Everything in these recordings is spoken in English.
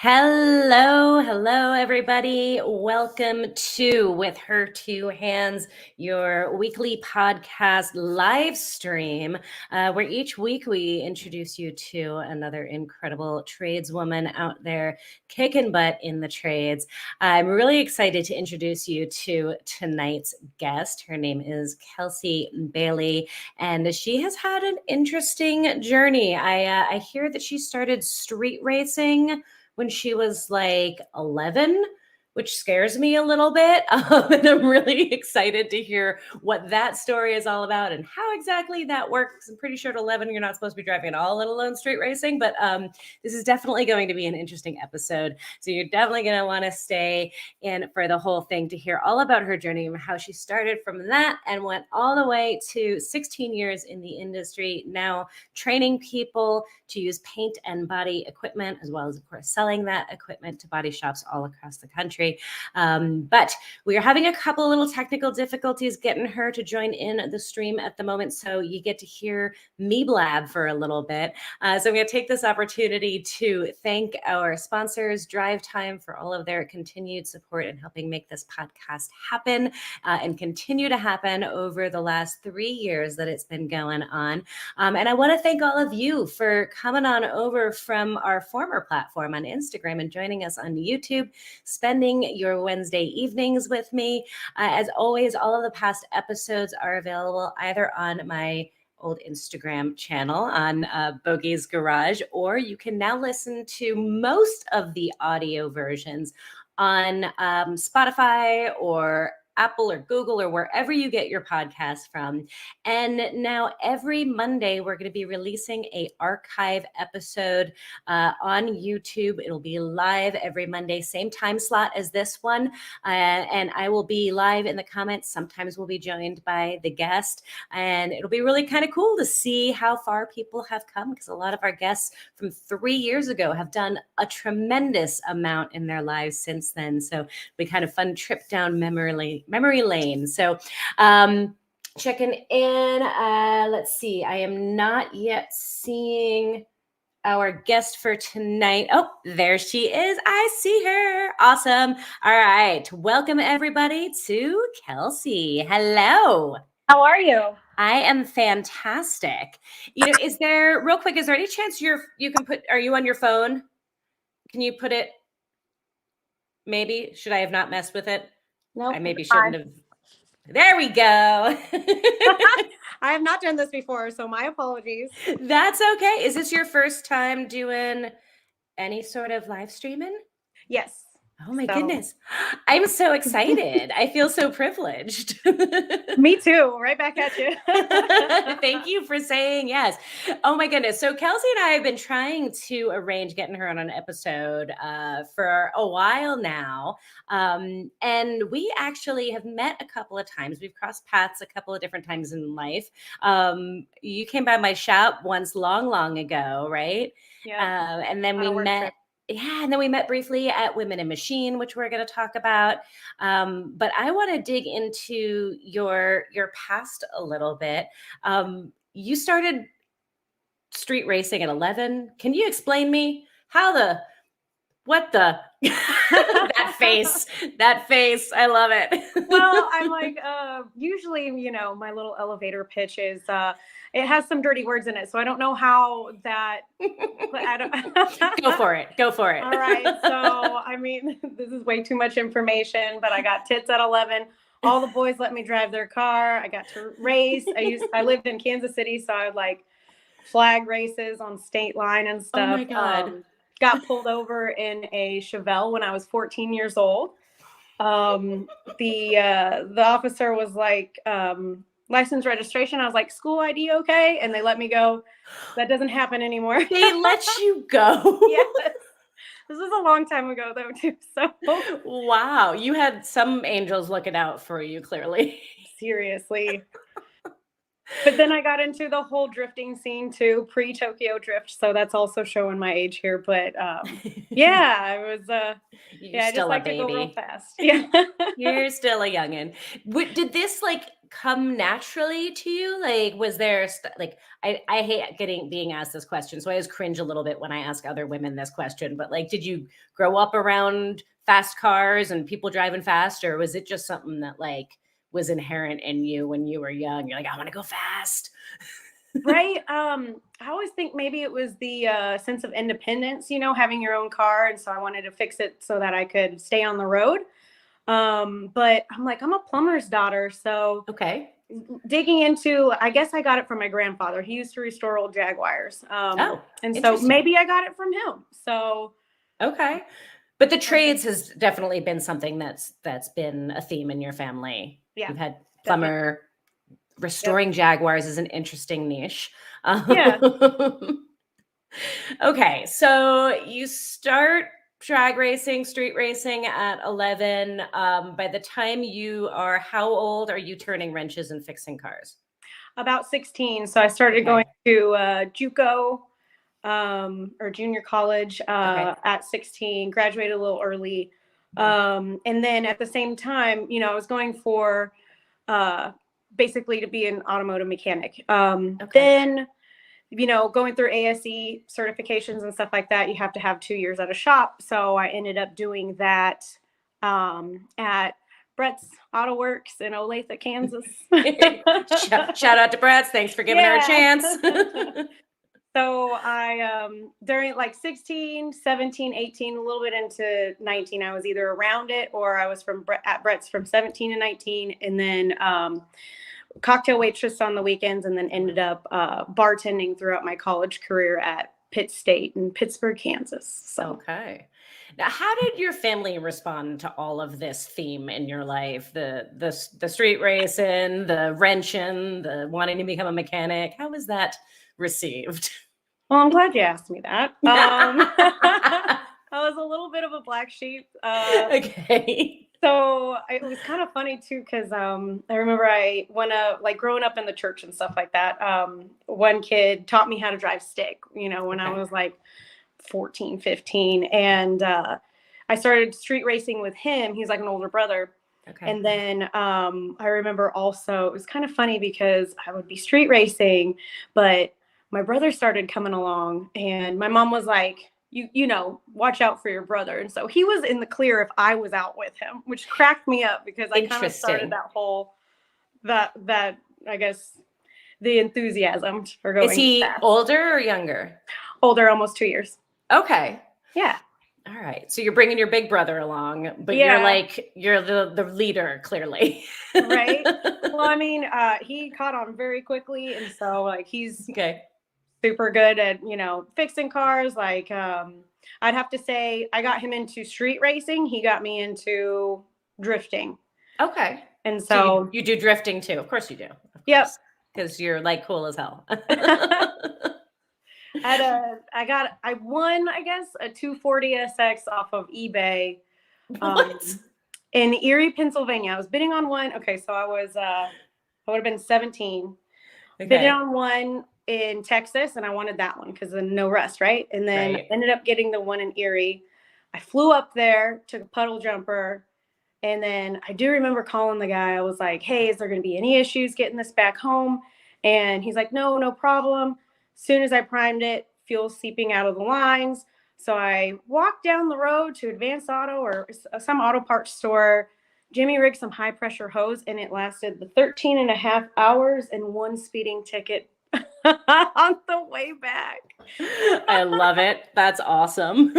Hello, everybody. Welcome to With Her Two Hands, your weekly podcast live stream, where each week we introduce you to another incredible tradeswoman out there kicking butt in the trades. I'm really excited to introduce you to tonight's guest. Her name is Kelsey Bailey, and she has had an interesting journey. I hear that she started street racing when she was like 11, which scares me a little bit. And I'm really excited to hear what that story is all about and how exactly that works. I'm pretty sure at 11, you're not supposed to be driving at all, let alone street racing. But this is definitely going to be an interesting episode. So you're definitely going to want to stay in for the whole thing to hear all about her journey and how she started from that and went all the way to 16 years in the industry, now training people to use paint and body equipment, as well as, of course, selling that equipment to body shops all across the country. But we are having a couple of little technical difficulties getting her to join in the stream at the moment. So you get to hear me blab for a little bit. So I'm going to take this opportunity to thank our sponsors, Drive Time, for all of their continued support in helping make this podcast happen and continue to happen over the last 3 years that it's been going on. And I want to thank all of you for coming on over from our former platform on Instagram and joining us on YouTube, spending your Wednesday evenings with me. As always, all of the past episodes are available either on my old Instagram channel on Bogi's Garage, or you can now listen to most of the audio versions on Spotify or Apple or Google or wherever you get your podcast from. And now every Monday, we're going to be releasing an archive episode on YouTube. It'll be live every Monday, same time slot as this one. And I will be live in the comments. Sometimes we'll be joined by the guest. And it'll be really kind of cool to see how far people have come, because a lot of our guests from 3 years ago have done a tremendous amount in their lives since then. So it'll be kind of fun trip down memory lane. So checking in. Let's see. I am not yet seeing our guest for tonight. Oh, there she is. I see her. Awesome. All right. Welcome everybody to Kelsey. Hello. How are you? I am fantastic. Is there any chance are you on your phone? Can you put it? Maybe. Should I have not messed with it? No, I maybe shouldn't have. There we go. I have not done this before, so my apologies. That's okay. Is this your first time doing any sort of live streaming? Yes. Oh my goodness. I'm so excited. I feel so privileged. Me too. Right back at you. Thank you for saying yes. Oh my goodness. So Kelsey and I have been trying to arrange getting her on an episode for a while now. And we actually have met a couple of times. We've crossed paths a couple of different times in life. You came by my shop once long ago, right? Yeah. And then we met. Yeah, and then we met briefly at Women in Machine, which we're going to talk about. But I want to dig into your past a little bit. You started street racing at 11. Can you explain me what the that face, I love it. Well, I'm like, usually, my little elevator pitch is, it has some dirty words in it. So I don't know how that, Go for it. All right. So, I mean, this is way too much information, but I got tits at 11. All the boys let me drive their car. I got to race. I lived in Kansas City, so I would like flag races on state line and stuff. Oh my God. Got pulled over in a Chevelle when I was 14 years old. The officer was like, license registration. I was like, school ID, okay? And they let me go. That doesn't happen anymore. They let you go. Yes. This was a long time ago though, too. So wow, you had some angels looking out for you, clearly. Seriously. But then I got into the whole drifting scene too, pre-Tokyo Drift. So that's also showing my age here. But yeah, I was I just like to go real fast. Yeah. You're still a youngin'. Did this come naturally to you? Like, was there like I hate being asked this question, so I always cringe a little bit when I ask other women this question. But like, did you grow up around fast cars and people driving fast, or was it just something that like was inherent in you when you were young? You're like, I want to go fast. Right. I always think maybe it was the sense of independence, having your own car. And so I wanted to fix it so that I could stay on the road. But I'm like, I'm a plumber's daughter. So Okay. digging into, I guess I got it from my grandfather. He used to restore old Jaguars. Oh, And so interesting. maybe I got it from him. So Okay. But the trades has definitely been something that's been a theme in your family. Yeah, You've had definitely. plumber. Restoring Jaguars is an interesting niche. Yeah. Okay, so you start drag racing, street racing at 11. By the time you are, how old are you turning wrenches and fixing cars? About 16. So I started going to JUCO or junior college at 16, graduated a little early. And then at the same time, I was going for basically to be an automotive mechanic. Then, going through ASE certifications and stuff like that, you have to have 2 years at a shop. So I ended up doing that at Brett's Auto Works in Olathe, Kansas. Shout out to Brett's. Thanks for giving her a chance. So I, during like 16, 17, 18, a little bit into 19, I was either around it or I was at Brett's from 17 to 19. And then cocktail waitress on the weekends, and then ended up bartending throughout my college career at Pitt State in Pittsburgh, Kansas. So. Okay. Now, how did your family respond to all of this theme in your life? The street racing, the wrenching, the wanting to become a mechanic. How was that received? Well, I'm glad you asked me that. I was a little bit of a black sheep. Okay. So it was kind of funny too, because I remember growing up in the church and stuff like that. One kid taught me how to drive stick, when I was like 14, 15. And I started street racing with him. He's like an older brother. Okay. And then I remember also, it was kind of funny because I would be street racing, but my brother started coming along and my mom was like, watch out for your brother. And so he was in the clear if I was out with him, which cracked me up because I kind of started that whole, that I guess, the enthusiasm for going. Is he fast. Older or younger? Older, almost 2 years. Okay. Yeah. All right. So you're bringing your big brother along, but you're the leader, clearly. Right. Well, I mean, he caught on very quickly. And so like, he's super good at, fixing cars. Like, I'd have to say I got him into street racing. He got me into drifting. Okay. And so you do drifting too. Of course you do. Yep. Because you're like cool as hell. I won, I guess, a 240 SX off of eBay. In Erie, Pennsylvania. I was bidding on one. Okay. So I would have been 17. Okay. Bidding on one in Texas, and I wanted that one because of no rust, right? And then I ended up getting the one in Erie. I flew up there, took a puddle jumper, and then I do remember calling the guy. I was like, hey, is there going to be any issues getting this back home? And he's like, no problem. As soon as I primed it, fuel seeping out of the lines. So I walked down the road to Advanced Auto or some auto parts store. Jimmy rigged some high pressure hose, and it lasted the 13 and a half hours and one speeding ticket on the way back. I love it. That's awesome.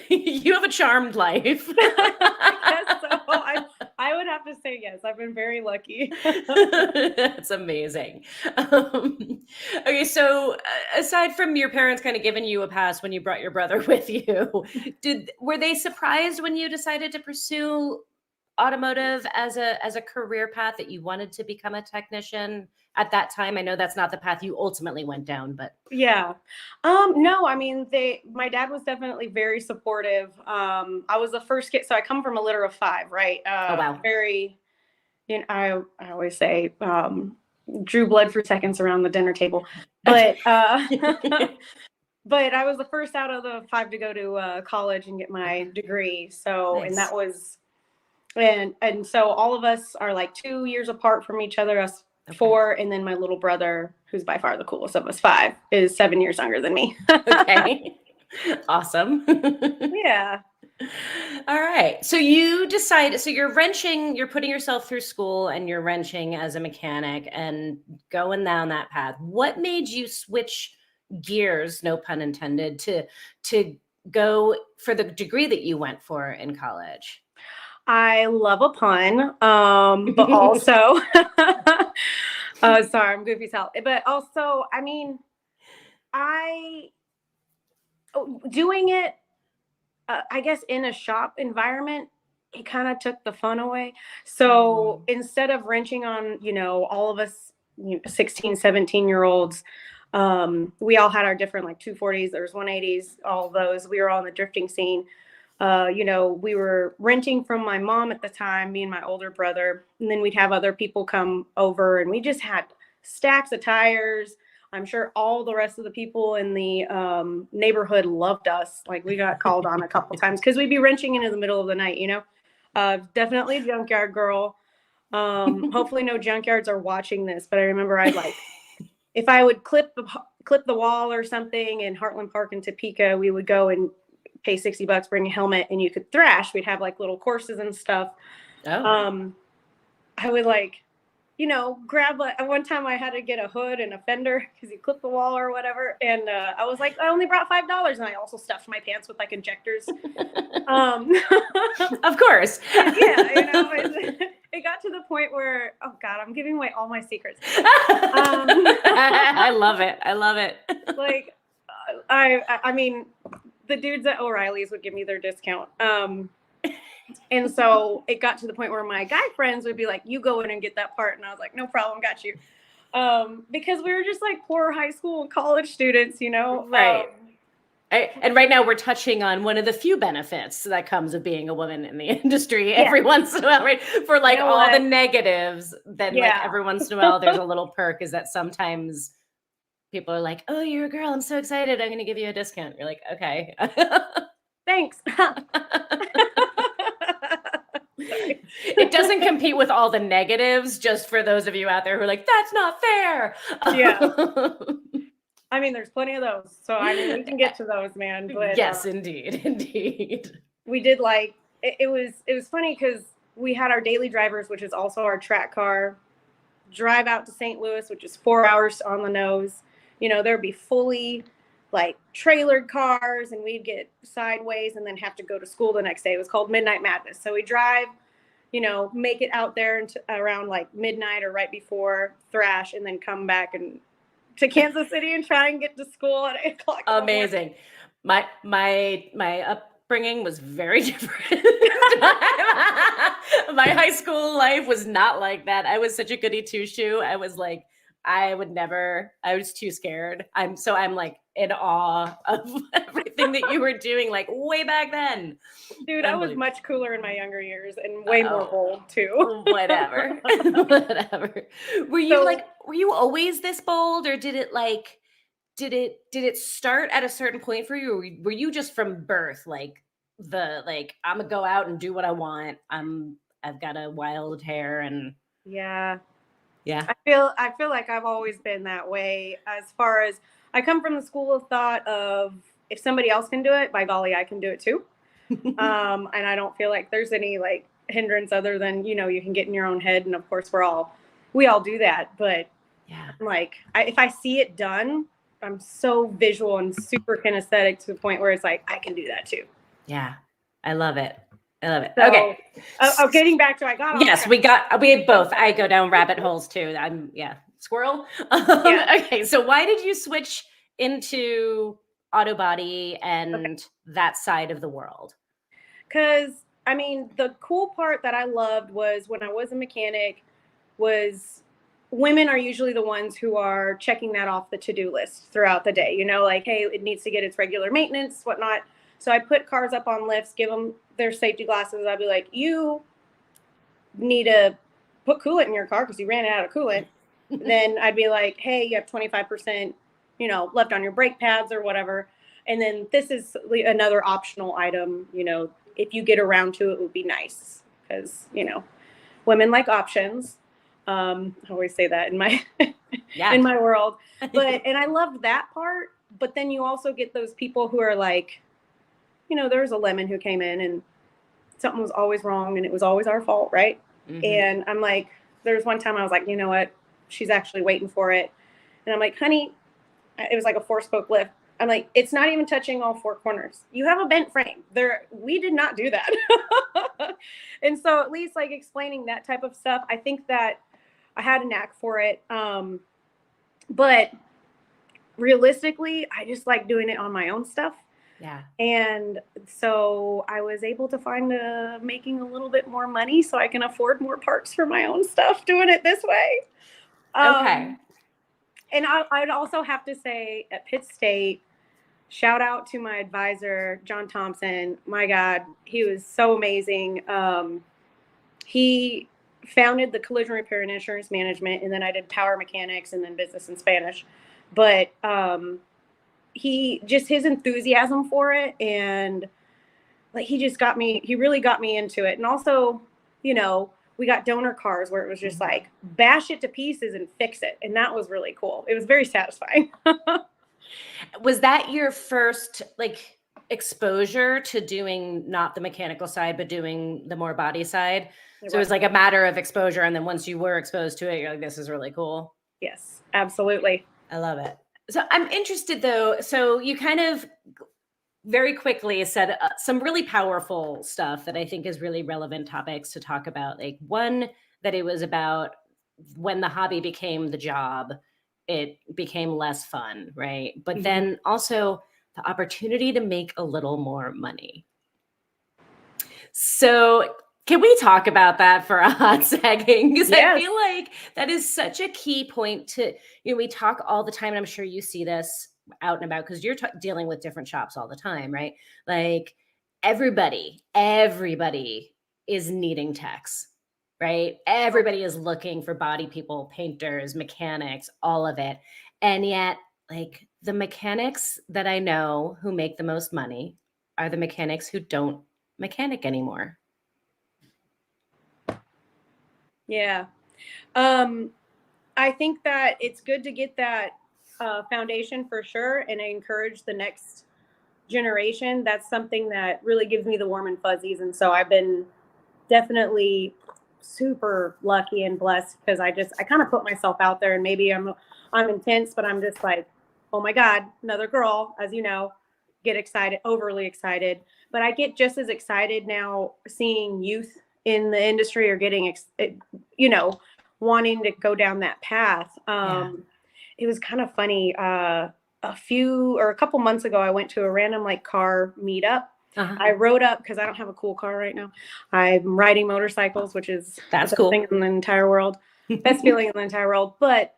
You have a charmed life. I guess so. I would have to say yes. I've been very lucky. That's amazing. Okay, so aside from your parents kind of giving you a pass when you brought your brother with you, were they surprised when you decided to pursue automotive as a career path, that you wanted to become a technician at that time? I know that's not the path you ultimately went down, but yeah. No, I mean, my dad was definitely very supportive. I was the first kid, so I come from a litter of 5, right? Oh, wow. Very, I always say, drew blood for seconds around the dinner table, but but I was the first out of the 5 to go to college and get my degree. So, nice. And that was And so all of us are like 2 years apart from each other, us Okay. 4, and then my little brother, who's by far the coolest of us 5, is 7 years younger than me. Okay. Awesome. Yeah. All right. So you decide, so you're wrenching, you're putting yourself through school and you're wrenching as a mechanic and going down that path. What made you switch gears, no pun intended, to go for the degree that you went for in college? I love a pun, but also, sorry, I'm goofy as hell. But also, I mean, I doing it, I guess, in a shop environment, it kind of took the fun away. So instead of wrenching on, all of us, 16, 17-year-olds, we all had our different like 240s, there's 180s, all of those. We were all in the drifting scene. We were renting from my mom at the time, me and my older brother, and then we'd have other people come over, and we just had stacks of tires. I'm sure all the rest of the people in the neighborhood loved us. Like, we got called on a couple times because we'd be wrenching into the middle of the night. Definitely a junkyard girl. Hopefully no junkyards are watching this, but I remember I'd like, if I would clip the wall or something in Heartland Park in Topeka, we would go and pay $60, bring a helmet, and you could thrash. We'd have like little courses and stuff. Oh. I would grab one time I had to get a hood and a fender because you clipped the wall or whatever. And I was like, I only brought $5. And I also stuffed my pants with like injectors. Of course. It got to the point where, oh God, I'm giving away all my secrets. I love it. I love it. Like, I mean, the dudes at O'Reilly's would give me their discount. And so it got to the point where my guy friends would be like, you go in and get that part. And I was like, no problem, got you. Because we were just like poor high school and college students, Right. And right now we're touching on one of the few benefits that comes of being a woman in the industry every once in a while, right? For like all the negatives, then like every once in a while there's a little perk, is that sometimes people are like, oh, you're a girl, I'm so excited, I'm going to give you a discount. You're like, okay. Thanks. It doesn't compete with all the negatives, just for those of you out there who are like, that's not fair. Yeah. I mean, there's plenty of those. So I mean, we can get to those, man. But, yes, indeed. We did like, it was funny because we had our daily drivers, which is also our track car, drive out to St. Louis, which is 4 hours on the nose. There'd be fully like trailered cars, and we'd get sideways and then have to go to school the next day. It was called Midnight Madness. So we drive, make it out there around like midnight or right before thrash, and then come back and to Kansas City and try and get to school at 8 o'clock. Amazing. My upbringing was very different. My high school life was not like that. I was such a goody two shoe. I was like, I was too scared. I'm like in awe of everything that you were doing, like way back then. Dude, I was much cooler in my younger years and way more bold too. Whatever. Were you always this bold, or did it start at a certain point for you? Or were you just from birth like I'm gonna go out and do what I want? I've got a wild hair and yeah. Yeah. I feel like I've always been that way, as far as I come from the school of thought of, if somebody else can do it, by golly, I can do it too. And I don't feel like there's any like hindrance other than, you can get in your own head. And of course we all do that. But yeah, like if I see it done, I'm so visual and super kinesthetic to the point where it's like, I can do that too. Yeah. I love it. So, okay. Getting back to yes, we had both. I go down rabbit holes too. Squirrel. Okay, so why did you switch into auto body and that side of the world? Because I mean, the cool part that I loved was when I was a mechanic was women are usually the ones who are checking that off the to-do list throughout the day. Like, hey, it needs to get its regular maintenance, whatnot. So I put cars up on lifts, give them their safety glasses. I'd be like, you need to put coolant in your car because you ran out of coolant. Then I'd be like, hey, you have 25%, left on your brake pads or whatever. And then this is another optional item, if you get around to it, would be nice. because, women like options. I always say that in my Yeah. in my world. And I loved that part. But then you also get those people who are like, there's a lemon who came in and something was always wrong and it was always our fault, right? Mhm. And I'm like, there's one time I was like, you know what? She's actually waiting for it. And I'm like, honey, it was like a 4-spoke lift. I'm like, it's not even touching all 4 corners. You have a bent frame. We did not do that. And so at least like explaining that type of stuff, I think that I had a knack for it. But realistically, I just like doing it on my own stuff. Yeah. And so I was able to find making a little bit more money so I can afford more parts for my own stuff doing it this way. Okay. And I'd also have to say at Pitt State, shout out to my advisor, John Thompson. My God, he was so amazing. He founded the collision repair and insurance management, and then I did power mechanics and then business and Spanish. But his enthusiasm for it, and like he really got me into it. And also, we got donor cars where it was just like bash it to pieces and fix it, and that was really cool. It was very satisfying. Was that your first like exposure to doing not the mechanical side, but doing the more body side? So it was like a matter of exposure. And then once you were exposed to it, you're like, this is really cool. Yes, absolutely. I love it. So I'm interested though. So you kind of very quickly said some really powerful stuff that I think is really relevant topics to talk about. Like one, that it was about when the hobby became the job, it became less fun, right? But then also the opportunity to make a little more money. So can we talk about that for a hot second? Because I feel like that is such a key point to, we talk all the time, and I'm sure you see this out and about because you're dealing with different shops all the time, right? Like everybody is needing techs, right? Everybody is looking for body people, painters, mechanics, all of it. And yet, like the mechanics that I know who make the most money are the mechanics who don't mechanic anymore. Yeah. I think that it's good to get that foundation for sure, and I encourage the next generation. That's something that really gives me the warm and fuzzies. And so I've been definitely super lucky and blessed because I kind of put myself out there, and maybe I'm intense, but I'm just like, oh my God, another girl, as you know, get excited, overly excited. But I get just as excited now seeing youth in the industry or getting, wanting to go down that path. It was kind of funny. A couple months ago, I went to a random like car meetup. I rode up because I don't have a cool car right now. I'm riding motorcycles, which is that's the cool thing in the entire world, best feeling in the entire world. But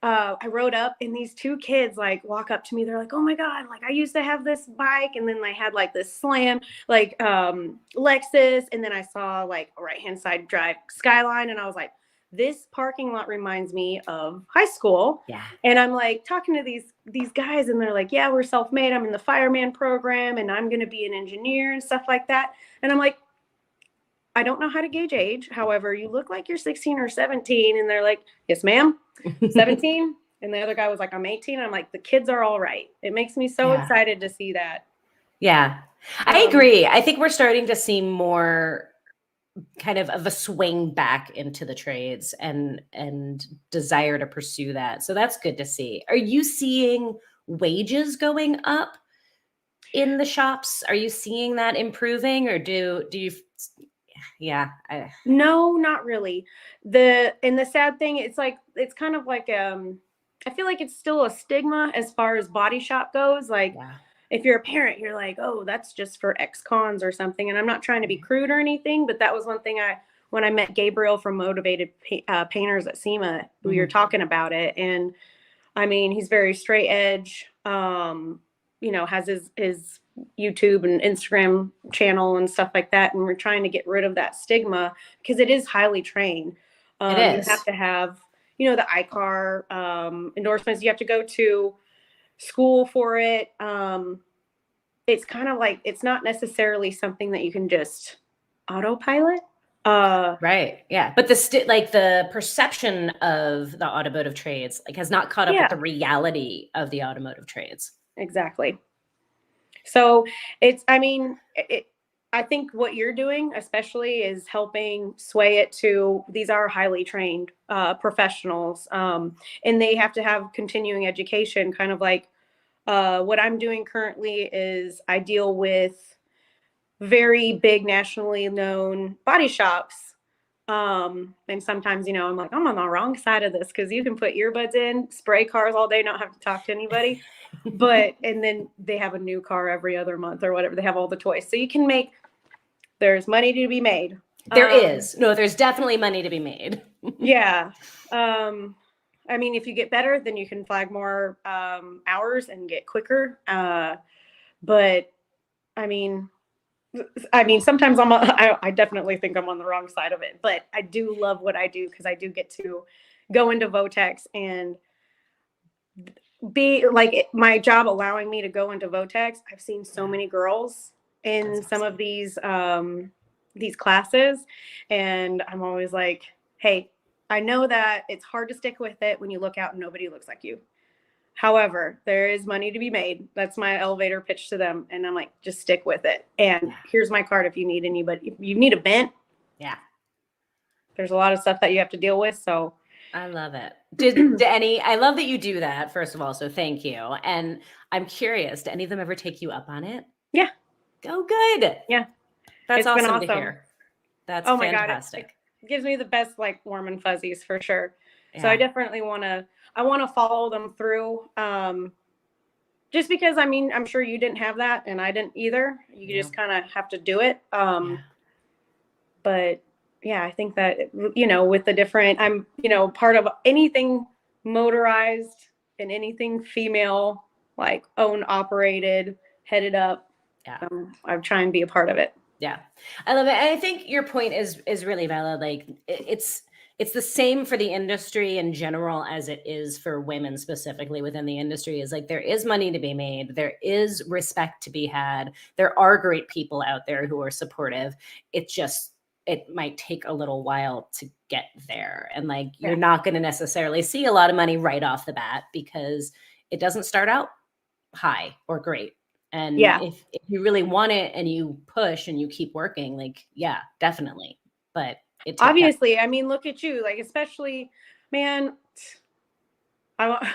I rode up, and these 2 kids like walk up to me. They're like, "Oh my God, like I used to have this bike, and then I had like this Slam, like Lexus, and then I saw like a right-hand side drive Skyline, and I was like, this parking lot reminds me of high school." Yeah. And I'm like talking to these guys, and they're like, "Yeah, we're self-made. I'm in the fireman program, and I'm going to be an engineer and stuff like that." And I'm like, I don't know how to gauge age. However, you look like you're 16 or 17. And they're like, "Yes, ma'am." 17. And the other guy was like, "I'm 18. I'm like, the kids are all right. It makes me so excited to see that. Yeah, I agree. I think we're starting to see more kind of a swing back into the trades and desire to pursue that. So that's good to see. Are you seeing wages going up in the shops? Are you seeing that improving, or do you? Yeah. No, not really. The sad thing, it's kind of like I feel like it's still a stigma as far as body shop goes. Like if you're a parent, you're like, "Oh, that's just for ex-cons or something." And I'm not trying to be crude or anything, but that was one thing when I met Gabriel from Motivated Painters at SEMA, we were talking about it. And I mean, he's very straight edge. Has his YouTube and Instagram channel and stuff like that. And we're trying to get rid of that stigma because it is highly trained. It is. You have to have, the ICAR endorsements. You have to go to school for it. It's kind of like, it's not necessarily something that you can just autopilot. Right. Yeah. But like the perception of the automotive trades like has not caught up with Yeah, the reality of the automotive trades. exactly. So I mean, I think what you're doing, especially, is helping sway it to these are highly trained professionals, and they have to have continuing education. Kind of like what I'm doing currently is I deal with very big nationally known body shops. And sometimes, I'm like, I'm on the wrong side of this because you can put earbuds in, spray cars all day, not have to talk to anybody. And then they have a new car every other month or whatever. They have all the toys. So there's money to be made. There is. No, there's definitely money to be made. Yeah. I mean, if you get better, then you can flag more hours and get quicker. But I mean, sometimes I definitely think I'm on the wrong side of it, but I do love what I do because I do get to go into Votex and be like my job allowing me to go into Votex. I've seen so many girls in some of these classes, and I'm always like, hey, I know that it's hard to stick with it when you look out and nobody looks like you. However, there is money to be made. That's my elevator pitch to them. And I'm like, just stick with it. And here's my card if you need anybody. If you need a vent. Yeah. There's a lot of stuff that you have to deal with. So I love it. I love that you do that, first of all. So thank you. And I'm curious, do any of them ever take you up on it? Yeah. Oh, good. Yeah. That's awesome to hear. That's fantastic. God, it gives me the best, like, warm and fuzzies for sure. Yeah. So I definitely want to follow them through. Just because, I mean, I'm sure you didn't have that and I didn't either. You just kind of have to do it. But yeah, I think that, with the different, I'm, part of anything motorized and anything female, like owned, operated, headed up. Yeah. I try and be a part of it. Yeah. I love it. And I think your point is really valid. Like it's the same for the industry in general as it is for women specifically within the industry. Is like there is money to be made. There is respect to be had. There are great people out there who are supportive. It might take a little while to get there. And like you're not going to necessarily see a lot of money right off the bat because it doesn't start out high or great. And if you really want it and you push and you keep working, like, yeah, definitely. But obviously, I mean, look at you, like, especially, man, I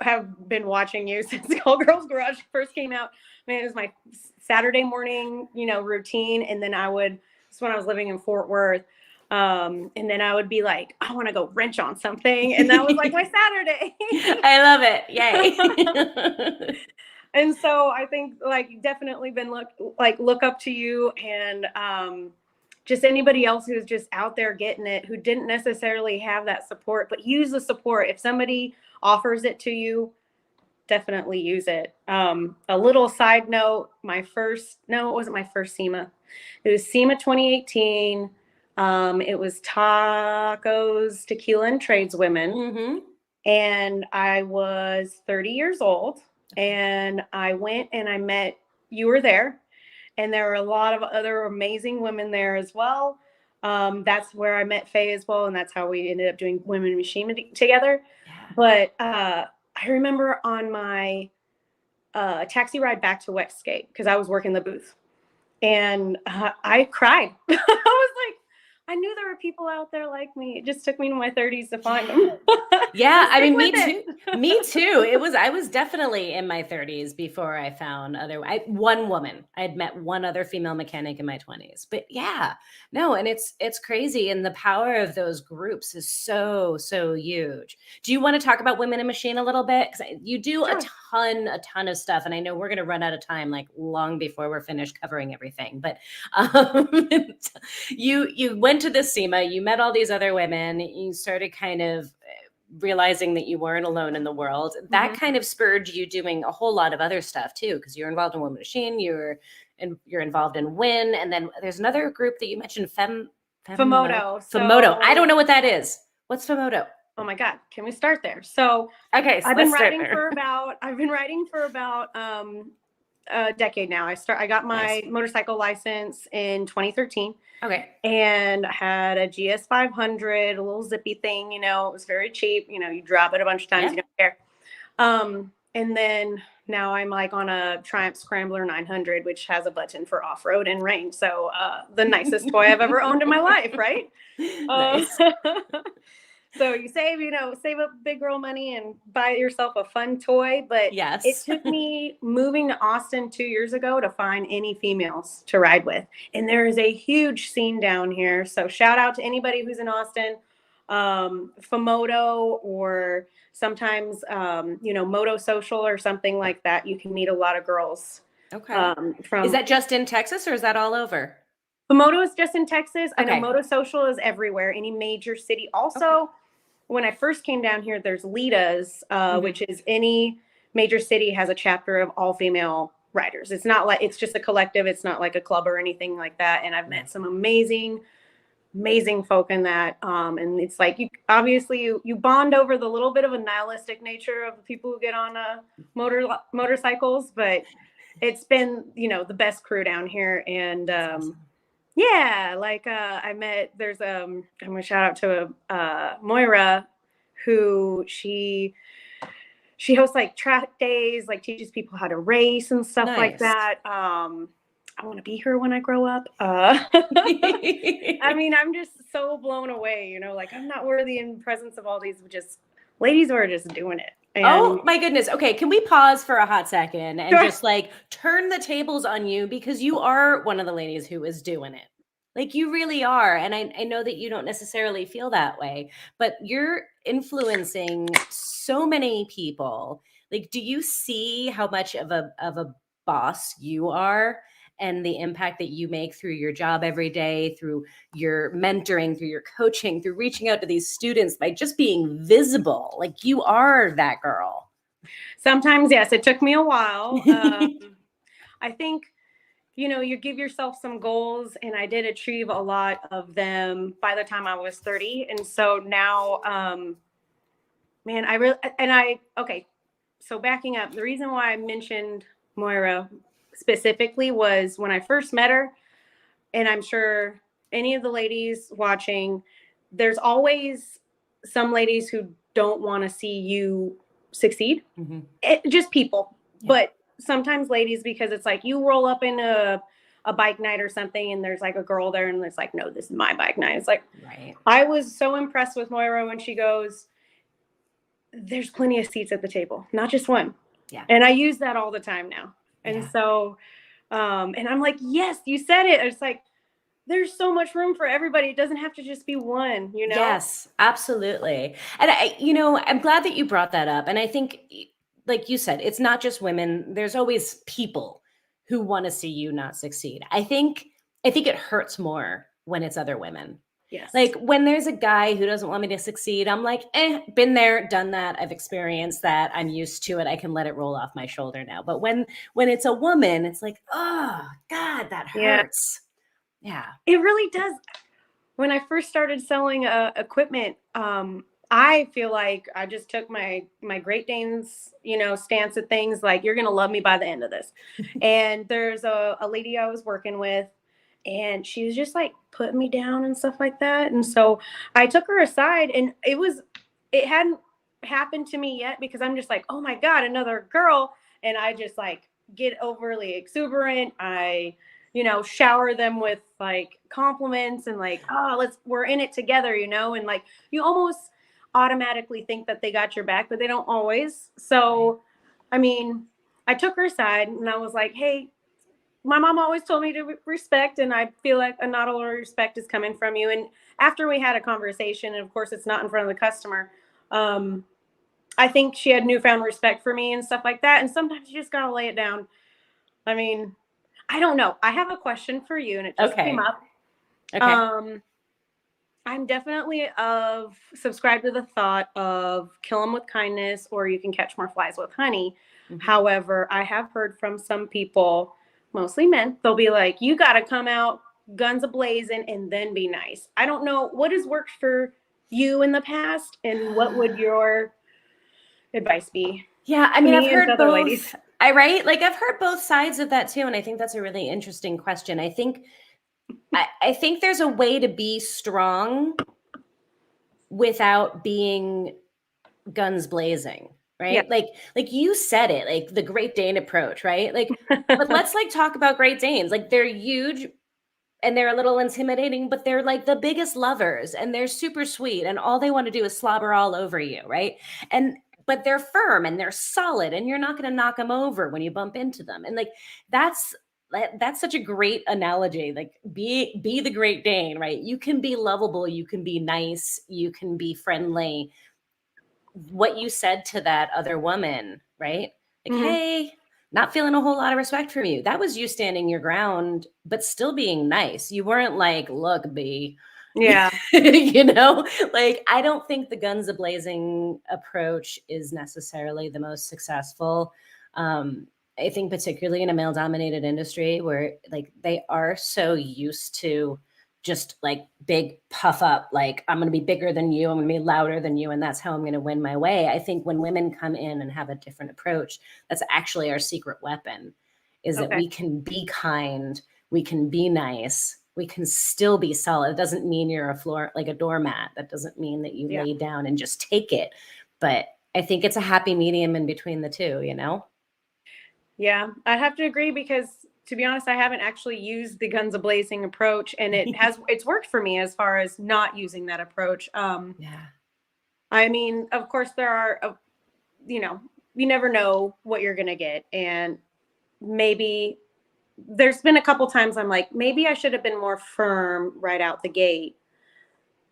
have been watching you since Call Girls Garage first came out. Man, it was my Saturday morning, routine. And then when I was living in Fort Worth. And then I would be like, I want to go wrench on something. And that was like my Saturday. I love it. Yay. And so I think like definitely been look up to you and just anybody else who's just out there getting it, who didn't necessarily have that support, but use the support. If somebody offers it to you, definitely use it. A little side note, it wasn't my first SEMA. It was SEMA 2018. It was Tacos, Tequila, and Tradeswomen. Mm-hmm. And I was 30 years old. And I went and I met, you were there. And there were a lot of other amazing women there as well. That's where I met Faye as well. And that's how we ended up doing Women Machine together. Yeah. But I remember on my taxi ride back to Westgate, because I was working the booth. And I cried. I was like, I knew there were people out there like me. It just took me to my 30s to find them. Yeah, I mean, me too. Me too. I was definitely in my 30s before I found one woman. I had met one other female mechanic in my 20s. But yeah, no, and it's crazy. And the power of those groups is so, so huge. Do you want to talk about Women in Machine a little bit? Because you do a ton of stuff. And I know we're going to run out of time like long before we're finished covering everything. But you went to the SEMA, you met all these other women, you started kind of realizing that you weren't alone in the world. That kind of spurred you doing a whole lot of other stuff too, because you're involved in Women Machine, you're involved in WIN, and then there's another group that you mentioned, Femoto. Femoto. I don't know what that is. What's Femoto? Oh my God, can we start there? So okay, so I've been writing for about a decade now. I got my Nice. motorcycle license in 2013. Okay. And I had a GS 500, a little zippy thing, it was very cheap. You drop it a bunch of times, Yeah. you don't care. And then now I'm like on a Triumph Scrambler 900, which has a button for off-road and rain. So the nicest toy I've ever owned in my life, right? Nice. So you save up big girl money and buy yourself a fun toy. But Yes. it took me moving to Austin 2 years ago to find any females to ride with. And there is a huge scene down here. So shout out to anybody who's in Austin, Famoto, or sometimes, Moto Social or something like that. You can meet a lot of girls. Okay. Is that just in Texas or is that all over? Famoto is just in Texas. I know Okay. Moto Social is everywhere, any major city. Also, when I first came down here, there's Lita's, which is any major city has a chapter of all female riders. It's not like it's just a collective. It's not like a club or anything like that. And I've met some amazing folk in that. And it's like you bond over the little bit of a nihilistic nature of the people who get on motorcycles, but it's been the best crew down here. And Awesome. yeah, like there's I'm gonna shout out to Moira, who she hosts like track days, like teaches people how to race and stuff like that. I want to be her when I grow up. I mean, I'm just so blown away, like I'm not worthy in presence of all these just ladies who are just doing it. And oh my goodness. Okay. Can we pause for a hot second and just like turn the tables on you, because you are one of the ladies who is doing it. Like you really are. And I know that you don't necessarily feel that way, but you're influencing so many people. Like, do you see how much of a boss you are and the impact that you make through your job every day, through your mentoring, through your coaching, through reaching out to these students by just being visible? Like you are that girl. Sometimes, yes, it took me a while. I think you give yourself some goals, and I did achieve a lot of them by the time I was 30. And so now, okay. So backing up, the reason why I mentioned Moira specifically was when I first met her, and I'm sure any of the ladies watching, there's always some ladies who don't want to see you succeed. Just people. Yeah. But sometimes ladies, because it's like you roll up in a bike night or something and there's like a girl there and it's like, no, this is my bike night. It's like, right. I was so impressed with Moira when she goes, there's plenty of seats at the table, not just one. Yeah. And I use that all the time now. And so, and I'm like, yes, you said it. It's like, there's so much room for everybody. It doesn't have to just be one, Yes, absolutely. And I'm glad that you brought that up. And I think, like you said, it's not just women. There's always people who want to see you not succeed. I think it hurts more when it's other women. Yes. Like when there's a guy who doesn't want me to succeed, I'm like, been there, done that. I've experienced that. I'm used to it. I can let it roll off my shoulder now. But when it's a woman, it's like, oh God, that hurts. Yeah, it really does. When I first started selling equipment, I feel like I just took my Great Danes, stance at things like, you're going to love me by the end of this. And there's a lady I was working with, and she was just like putting me down and stuff like that. And so I took her aside, and it hadn't happened to me yet, because I'm just like, oh my God, another girl. And I just like get overly exuberant. I shower them with like compliments and like, oh, we're in it together, and like you almost automatically think that they got your back, but they don't always. So, I mean, I took her aside and I was like, hey, my mom always told me to respect, and I feel like not a lot of respect is coming from you. And after we had a conversation, and of course it's not in front of the customer, I think she had newfound respect for me and stuff like that. And sometimes you just gotta lay it down. I mean, I don't know. I have a question for you, and it just came up. Okay. I'm definitely subscribed to the thought of kill them with kindness, or you can catch more flies with honey. However, I have heard from some people, mostly men, they'll be like, you got to come out guns a-blazing and then be nice. I don't know what has worked for you in the past, and what would your advice be? Yeah, I mean, I've heard both. right? Like I've heard both sides of that too, and I think that's a really interesting question. I think there's a way to be strong without being guns blazing, Yeah. right? Like you said it, like the Great Dane approach, right? Like, but let's like talk about Great Danes. Like they're huge and they're a little intimidating, but they're like the biggest lovers and they're super sweet and all they want to do is slobber all over you, right? And but they're firm and they're solid and you're not going to knock them over when you bump into them. And like that's that's such a great analogy. Like be the Great Dane, right? You can be lovable, you can be nice, you can be friendly. What you said to that other woman, right? Like, Hmm. hey, not feeling a whole lot of respect from you. That was you standing your ground, but still being nice. You weren't like, look, B, Yeah. you know, like I don't think the guns a blazing approach is necessarily the most successful. I think particularly in a male dominated industry where like they are so used to just like big puff up, like I'm going to be bigger than you, I'm going to be louder than you, and that's how I'm going to win my way. I think when women come in and have a different approach, that's actually our secret weapon, is that Okay. we can be kind, we can be nice, we can still be solid. It doesn't mean you're a floor like a doormat. That doesn't mean that you Yeah. lay down and just take it. But I think it's a happy medium in between the two, you know? Yeah. I have to agree because to be honest, I haven't actually used the guns a blazing approach and it's worked for me as far as not using that approach. Yeah. I mean, of course there are, you know, you never know what you're going to get. And maybe there's been a couple times I'm like, maybe I should have been more firm right out the gate.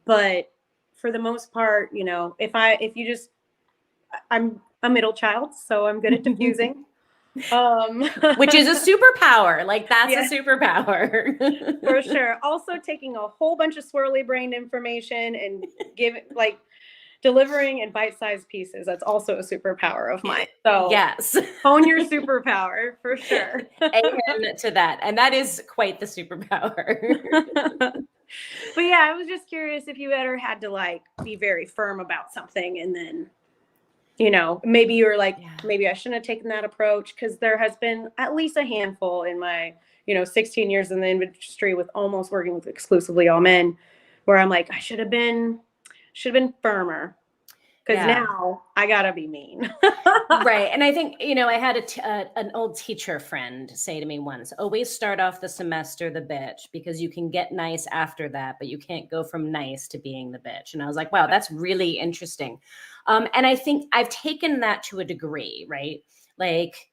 But for the most part, you know, if you just, I'm a middle child, so I'm good at diffusing. Um, Which is a superpower. Like that's a yeah, superpower. for sure. Also taking a whole bunch of swirly brained information and giving like delivering in bite-sized pieces. That's also a superpower of mine. So Yes. hone your superpower for sure. Amen to that. And that is quite the superpower. But yeah, I was just curious if you ever had to like be very firm about something and then, you know, maybe you were like, Yeah. maybe I shouldn't have taken that approach because there has been at least a handful in my, 16 years in the industry with almost working with exclusively all men where I'm like, I should have been firmer because Yeah. now I gotta be mean. Right. And I think, I had an old teacher friend say to me once, always start off the semester the bitch because you can get nice after that, but you can't go from nice to being the bitch. And I was like, wow, that's really interesting. And I think I've taken that to a degree, right? Like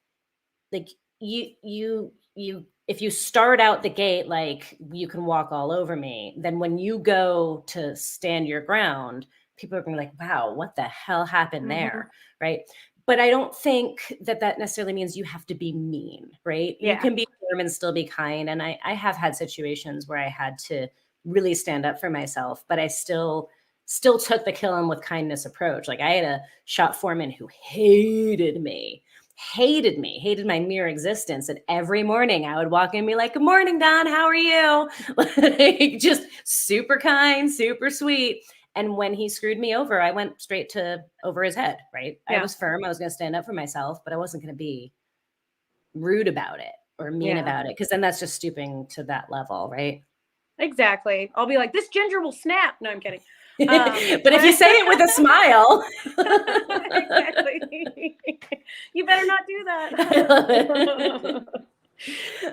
if you start out the gate like you can walk all over me, then when you go to stand your ground, people are going to be like, wow, what the hell happened Mhm. there, right? But I don't think that that necessarily means you have to be mean, right? You Yeah. can be firm and still be kind, and I have had situations where I had to really stand up for myself, but I still took the kill him with kindness approach. Like I had a shop foreman who hated my mere existence. And every morning I would walk in and be like, good morning, Don, how are you? Like just super kind, super sweet. And when he screwed me over, I went straight to over his head, right? I Yeah. was firm. I was going to stand up for myself, but I wasn't going to be rude about it or mean Yeah. about it because then that's just stooping to that level, right? Exactly. I'll be like, this ginger will snap. No, I'm kidding. But if you But say it with a smile, exactly. You better not do I love that. it.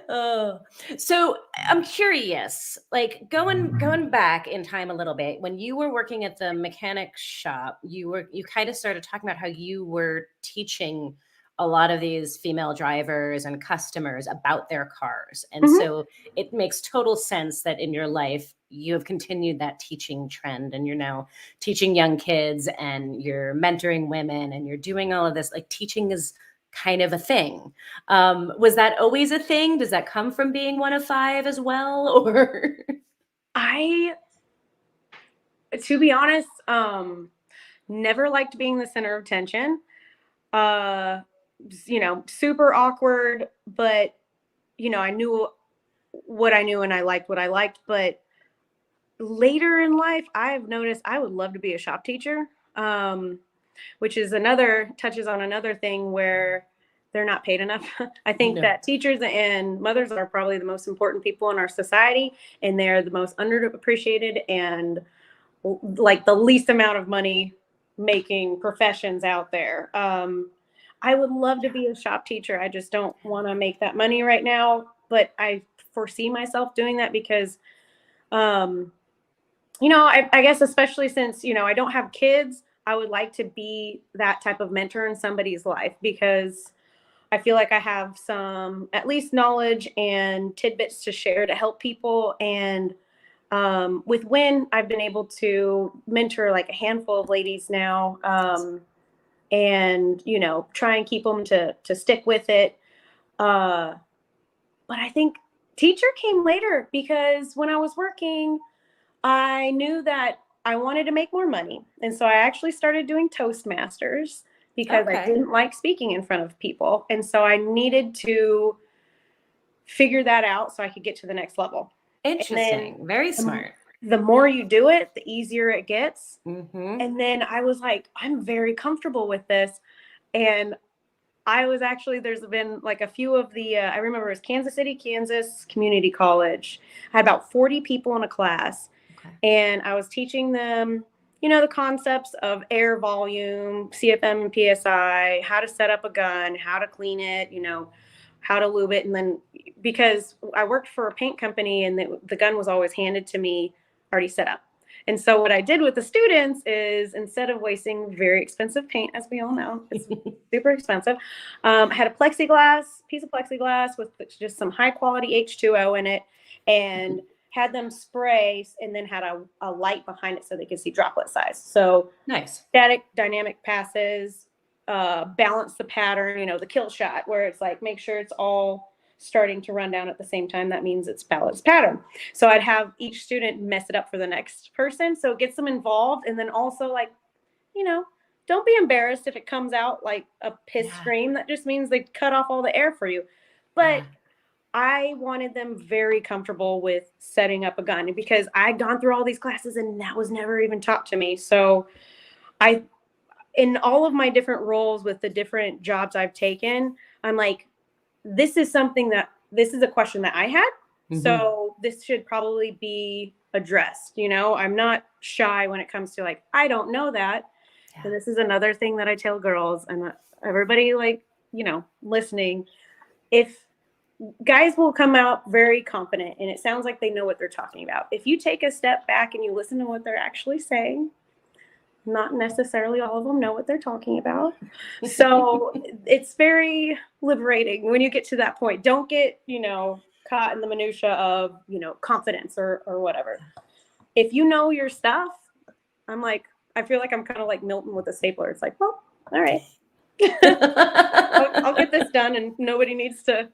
Oh, so I'm curious, like going back in time a little bit, when you were working at the mechanic shop, you kind of started talking about how you were teaching a lot of these female drivers and customers about their cars. And Mhm. so it makes total sense that in your life you have continued that teaching trend and you're now teaching young kids and you're mentoring women and you're doing all of this. Like teaching is kind of a thing. Was that always a thing? Does that come from being one of five as well? Or I, to be honest, never liked being the center of attention. Uh, super awkward, but I knew what I knew and I liked what I liked. But later in life, I've noticed I would love to be a shop teacher, which is touches on another thing where they're not paid enough. I think No. that teachers and mothers are probably the most important people in our society, and they're the most underappreciated and like the least amount of money making professions out there. I would love to be a shop teacher. I just don't want to make that money right now, but I foresee myself doing that because, I guess especially since, I don't have kids, I would like to be that type of mentor in somebody's life because I feel like I have some at least knowledge and tidbits to share to help people. And with Win, I've been able to mentor like a handful of ladies now, and try and keep them to stick with it. But I think teacher came later because when I was working, I knew that I wanted to make more money, and so I actually started doing Toastmasters because I didn't like speaking in front of people, and so I needed to figure that out so I could get to the next level. Interesting. Very smart. The more you do it, the easier it gets. Mm-hmm. And then I was like, I'm very comfortable with this. And I was actually, there's been like a few of the, I remember it was Kansas City, Kansas Community College. I had about 40 people in a class. Okay. And I was teaching them, the concepts of air volume, CFM and PSI, how to set up a gun, how to clean it, how to lube it. And then because I worked for a paint company and the gun was always handed to me already set up. And so what I did with the students is instead of wasting very expensive paint, as we all know, it's super expensive, I had a piece of plexiglass with just some high quality H2O in it and had them spray and then had a light behind it so they could see droplet size. So nice. Static, dynamic passes, balance the pattern, the kill shot where it's like, make sure it's all starting to run down at the same time. That means it's balanced pattern. So I'd have each student mess it up for the next person. So it gets them involved. And then also like, don't be embarrassed if it comes out like a piss scream. That just means they cut off all the air for you. But I wanted them very comfortable with setting up a gun because I'd gone through all these classes and that was never even taught to me. So in all of my different roles with the different jobs I've taken, I'm like, this is a question that I had. Mm-hmm. So this should probably be addressed. I'm not shy when it comes to like, I don't know that. Yeah. And this is another thing that I tell girls and everybody listening. If guys will come out very confident and it sounds like they know what they're talking about. If you take a step back and you listen to what they're actually saying, not necessarily all of them know what they're talking about. So it's very liberating when you get to that point. Don't get, caught in the minutia of, confidence or whatever. If you know your stuff, I feel like I'm kind of like Milton with a stapler. It's like, well, all right. I'll get this done and nobody needs to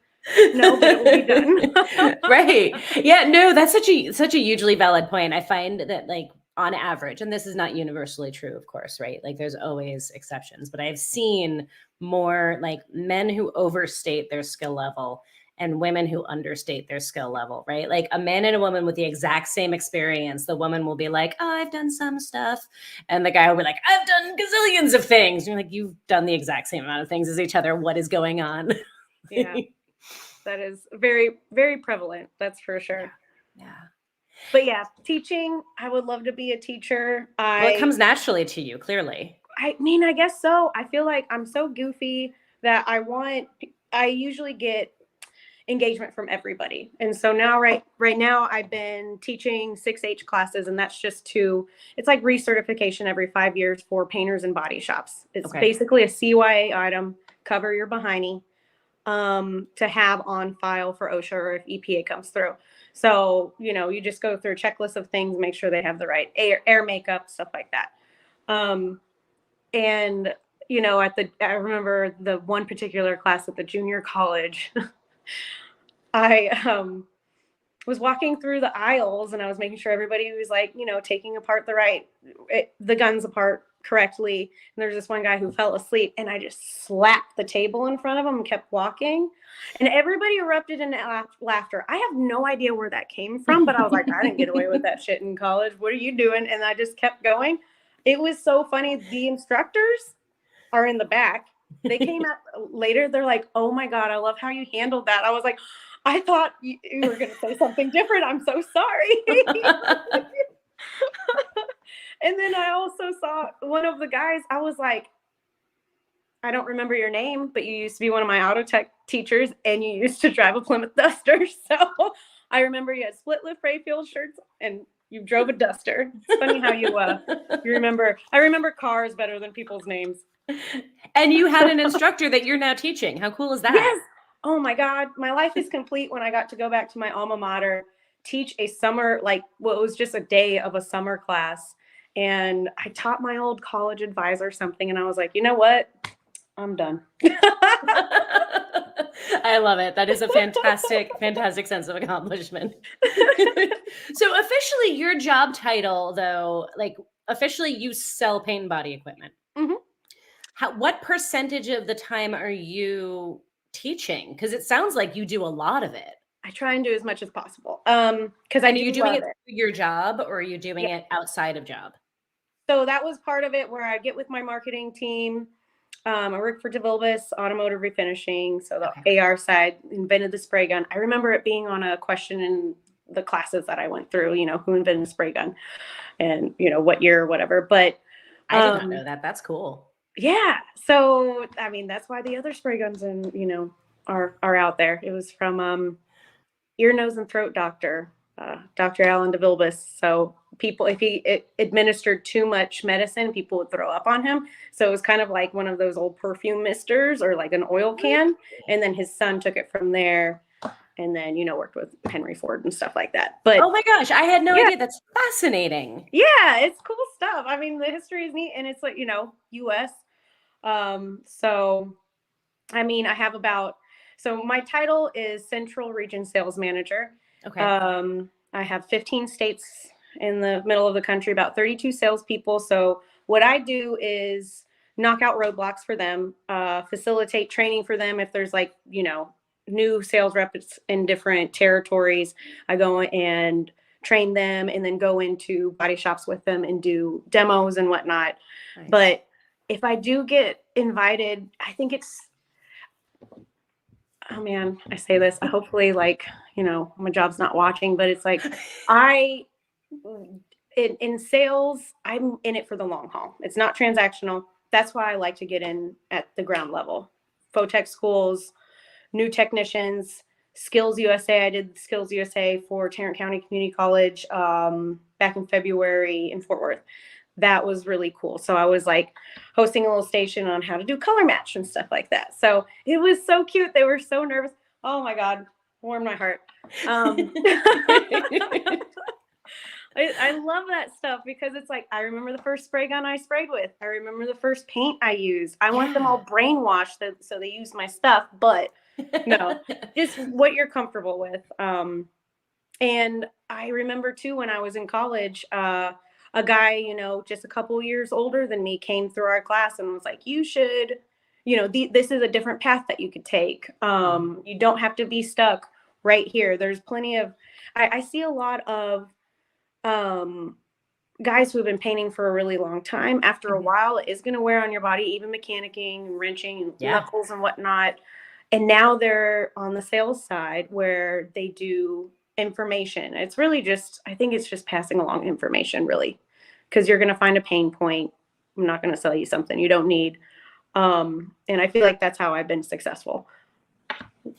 know, but it will be done. Right. Yeah, no, that's such a hugely valid point. I find that like on average, and this is not universally true, of course, right? Like there's always exceptions, but I've seen more like men who overstate their skill level and women who understate their skill level, right? Like a man and a woman with the exact same experience, the woman will be like, oh, I've done some stuff. And the guy will be like, I've done gazillions of things. And you're like, you've done the exact same amount of things as each other. What is going on? Yeah, that is very, very prevalent. That's for sure. Yeah. But yeah, teaching, I would love to be a teacher. Well, it comes naturally to you, clearly. I mean, I guess so. I feel like I'm so goofy that I usually get engagement from everybody. And so now, right now, I've been teaching 6H classes, and that's just it's like recertification every 5 years for painters and body shops. It's basically a CYA item, cover your behindy, to have on file for OSHA or if EPA comes through. So, you just go through a checklist of things, make sure they have the right air makeup, stuff like that. And, I remember the one particular class at the junior college, I was walking through the aisles and I was making sure everybody was like, taking apart the guns apart correctly. And there's this one guy who fell asleep and I just slapped the table in front of him and kept walking. And everybody erupted in laughter. I have no idea where that came from, but I was like, I didn't get away with that shit in college. What are you doing? And I just kept going. It was so funny. The instructors are in the back They came out later. They're like, "Oh my God, I love how you handled that." I was like, "I thought you were going to say something different. I'm so sorry." And then I also saw one of the guys. I was like, "I don't remember your name, but you used to be one of my auto tech teachers and you used to drive a Plymouth Duster." So I remember you had split lip Rayfield shirts and you drove a Duster. It's funny how you remember. I remember cars better than people's names. And you had an instructor that you're now teaching. How cool is that? Yes. Oh my God. My life is complete when I got to go back to my alma mater, teach a summer, like, well, it was just a day of a summer class. And I taught my old college advisor something. And I was like, you know what? I'm done. I love it. That is a fantastic, fantastic sense of accomplishment. So officially your job title though, like officially you sell paint and body equipment. Mhm. What percentage of the time are you teaching? Because it sounds like you do a lot of it. I try and do as much as possible. Because I And are you do doing love it it. through your job or are you doing Yeah. it outside of job? So that was part of it where I get with my marketing team. I work for DeVilbiss Automotive Refinishing. So the Okay. AR side invented the spray gun. I remember it being on a question in the classes that I went through, who invented the spray gun and, what year or whatever. But I did not know that. That's cool. yeah. So, I mean, that's why the other spray guns and, are out there. It was from ear, nose, and throat doctor, Dr. Alan DeVilbiss. So people, if he administered too much medicine, people would throw up on him. So it was kind of like one of those old perfume misters or like an oil can. And then his son took it from there and then, worked with Henry Ford and stuff like that. But Oh my gosh, I had no yeah, idea. That's fascinating. yeah, it's cool stuff. I mean, the history is neat and it's like, US. So, I mean, so my title is Central Region Sales Manager. Okay. I have 15 states in the middle of the country, about 32 salespeople. So what I do is knock out roadblocks for them, facilitate training for them. If there's like, new sales reps in different territories, I go and train them and then go into body shops with them and do demos and whatnot. Nice. But if I do get invited, I think oh man, I say this, hopefully like, my job's not watching, but it's like, in sales, I'm in it for the long haul. It's not transactional. That's why I like to get in at the ground level. Photech schools, new technicians, Skills USA. I did Skills USA for Tarrant County Community College back in February in Fort Worth. That was really cool. So I was like hosting a little station on how to do color match and stuff like that. So it was so cute. They were so nervous. Oh my God, warmed my heart. I love that stuff because it's like, I remember the first spray gun I sprayed with. I remember the first paint I used. I want them all brainwashed so they use my stuff, but no, just what you're comfortable with. And I remember too, when I was in college, a guy, just a couple years older than me came through our class and was like, you should, this is a different path that you could take. You don't have to be stuck right here. There's plenty of, I see a lot of guys who have been painting for a really long time. After a while, it is going to wear on your body, even mechanicking and wrenching and knuckles and whatnot. And now they're on the sales side where they do information. It's really I think it's just passing along information, really, because you're going to find a pain point. I'm not going to sell you something you don't need. And I feel like that's how I've been successful.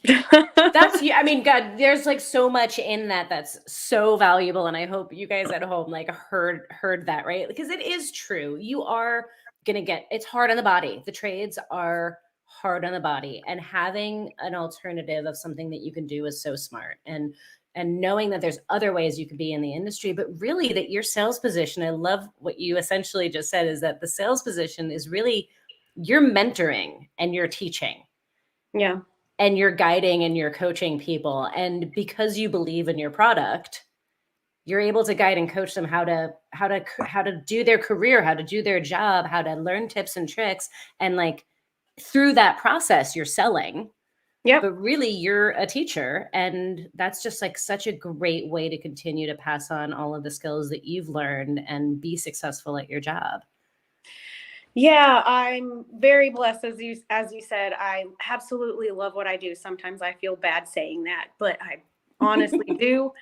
I mean, God, there's like so much in that's so valuable. And I hope you guys at home like heard that, right? Because it is true. You are going to it's hard on the body. The trades are hard on the body, and having an alternative of something that you can do is so smart. And knowing that there's other ways you could be in the industry, but really that your sales position, I love what you essentially just said, is that the sales position is really you're mentoring and you're teaching. Yeah. And you're guiding and you're coaching people. And because you believe in your product, you're able to guide and coach them how to do their career, how to do their job, how to learn tips and tricks. And like through that process, you're selling. Yeah. But really you're a teacher. And that's just like such a great way to continue to pass on all of the skills that you've learned and be successful at your job. Yeah, I'm very blessed as you said. I absolutely love what I do. Sometimes I feel bad saying that, but I honestly do.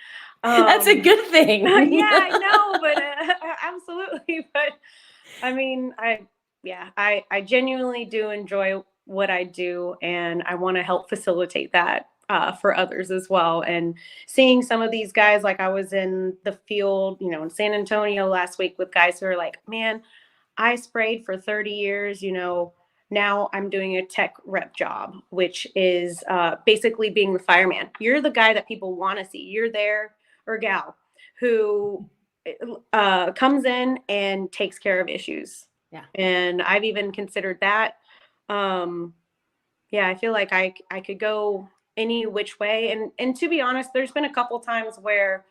That's a Um, good thing. yeah, I know, but absolutely. But I mean, I genuinely do enjoy what I do, and I want to help facilitate that for others as well. And seeing some of these guys, like I was in the field, in San Antonio last week with guys who are like, man, I sprayed for 30 years, now I'm doing a tech rep job, which is basically being the fireman. You're the guy that people want to see. You're there, or gal, who comes in and takes care of issues. Yeah. And I've even considered that. Um, yeah, I feel like I could go any which way. And to be honest, there's been a couple times where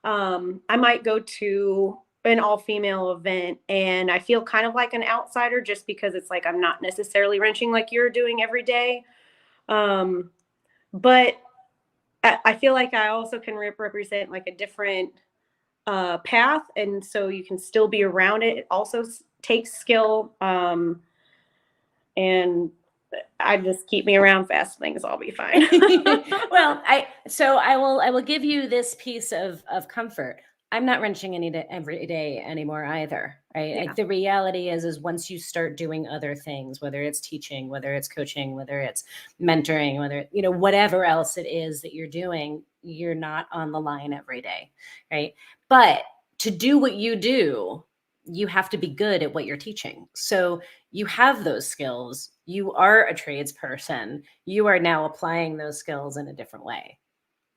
I might go to an all female event and I feel kind of like an outsider just because it's like I'm not necessarily wrenching like you're doing every day. Um, but I feel like I also can represent like a different path. And so you can still be around it. It also takes skill. And I just keep me around fast things, I'll be fine. Well, I will give you this piece of comfort. I'm not wrenching every day anymore either, right? Yeah. Like the reality is once you start doing other things, whether it's teaching, whether it's coaching, whether it's mentoring, whether whatever else it is that you're doing, you're not on the line every day, right? But to do what you do, you have to be good at what you're teaching. So you have those skills. You are a tradesperson. You are now applying those skills in a different way.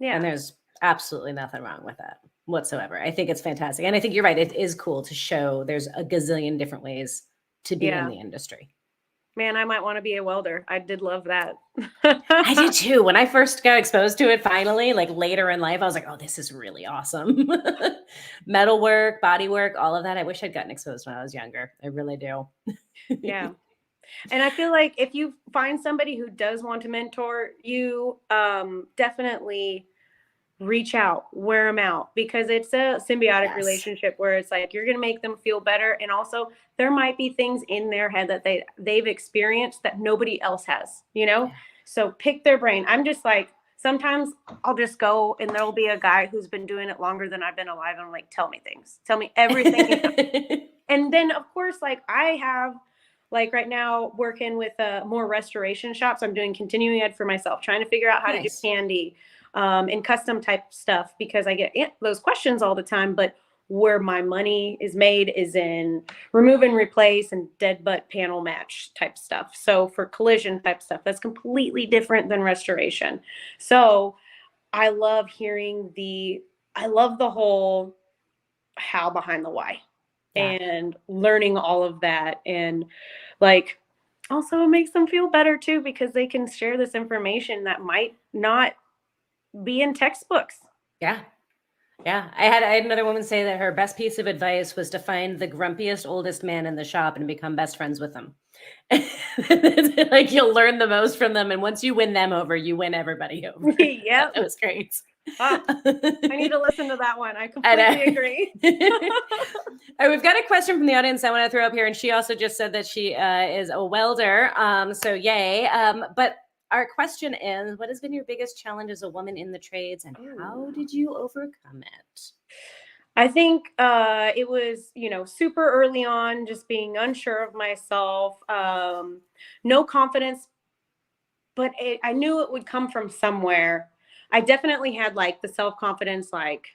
And Yeah. there's absolutely nothing wrong with that whatsoever. I think it's fantastic. And I think you're right. It is cool to show there's a gazillion different ways to be in Yeah. the industry. Man, I might want to be a welder. I did love that. I did too. When I first got exposed to it, finally, like later in life, I was like, oh, this is really awesome. Metal work, body work, all of that. I wish I'd gotten exposed when I was younger. I really do. Yeah. And I feel like if you find somebody who does want to mentor you, definitely reach out, wear them out, because it's a symbiotic Yes. relationship where it's like you're going to make them feel better, and also there might be things in their head that they've experienced that nobody else has, Yeah. So pick their brain. I'm just like, sometimes I'll just go and there'll be a guy who's been doing it longer than I've been alive. I'm like, tell me things, tell me everything you know. And then of course, like I have, like right now working with more restoration shops, I'm doing continuing ed for myself, trying to figure out how to do Nice. candy and custom type stuff, because I get those questions all the time. But where my money is made is in remove and replace and dead butt panel match type stuff. So for collision type stuff, that's completely different than restoration. So I love I love the whole how behind the why, Yeah. and learning all of that. And like, also it makes them feel better too, because they can share this information that might not be in textbooks. Yeah. Yeah. I had another woman say that her best piece of advice was to find the grumpiest, oldest man in the shop and become best friends with them. Like you'll learn the most from them. And once you win them over, you win everybody over. That Yep. was great. Ah, I need to listen to that one. I And, completely agree. we've got a question from the audience I want to throw up here, and she also just said that she is a welder. So yay! But our question is, what has been your biggest challenge as a woman in the trades, and how did you overcome it? I think it was, super early on, just being unsure of myself, no confidence, but I knew it would come from somewhere. I definitely had like the self confidence, like,